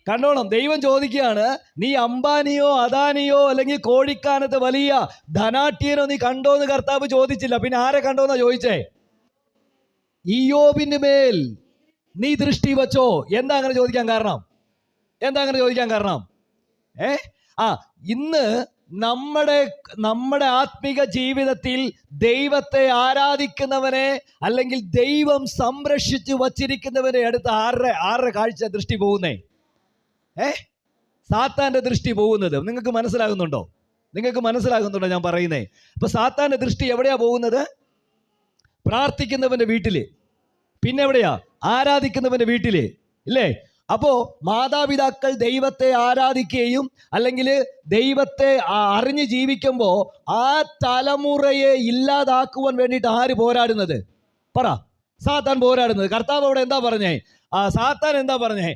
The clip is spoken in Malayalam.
കണ്ടോണം, ദൈവം ചോദിക്കുകയാണ്, നീ അംബാനിയോ അദാനിയോ അല്ലെങ്കിൽ കോഴിക്കാനത്ത് വലിയ ധനാട്യനോ നീ കണ്ടോന്ന് കർത്താവ് ചോദിച്ചില്ല. പിന്നെ ആരെ കണ്ടോന്നാ ചോദിച്ചേ? ഇയ്യോബിന്റെ മേൽ നീ ദൃഷ്ടി വച്ചോ. എന്താ അങ്ങനെ ചോദിക്കാൻ കാരണം? ഇന്ന് നമ്മുടെ ആത്മീക ജീവിതത്തിൽ ദൈവത്തെ ആരാധിക്കുന്നവനെ അല്ലെങ്കിൽ ദൈവം സംരക്ഷിച്ചു വച്ചിരിക്കുന്നവനെ അടുത്ത് ആരുടെ കാഴ്ച ദൃഷ്ടി പോകുന്നേ? സാത്താന്റെ ദൃഷ്ടി പോകുന്നത്. നിങ്ങൾക്ക് മനസ്സിലാകുന്നുണ്ടോ ഞാൻ പറയുന്നേ? അപ്പൊ സാത്താന്റെ ദൃഷ്ടി എവിടെയാ പോകുന്നത്? പ്രാർത്ഥിക്കുന്നവന്റെ വീട്ടില്. പിന്നെ എവിടെയാ? ആരാധിക്കുന്നവന്റെ വീട്ടില്, ഇല്ലേ? അപ്പോ മാതാപിതാക്കൾ ദൈവത്തെ ആരാധിക്കുകയും അല്ലെങ്കിൽ ദൈവത്തെ അറിഞ്ഞ് ജീവിക്കുമ്പോൾ ആ തലമുറയെ ഇല്ലാതാക്കുവാൻ വേണ്ടിയിട്ട് ആര് പോരാടുന്നത്? പറ. സാത്താൻ പോരാടുന്നത്. കർത്താവ് അവിടെ എന്താ പറഞ്ഞേ? സാത്താൻ എന്താ പറഞ്ഞേ?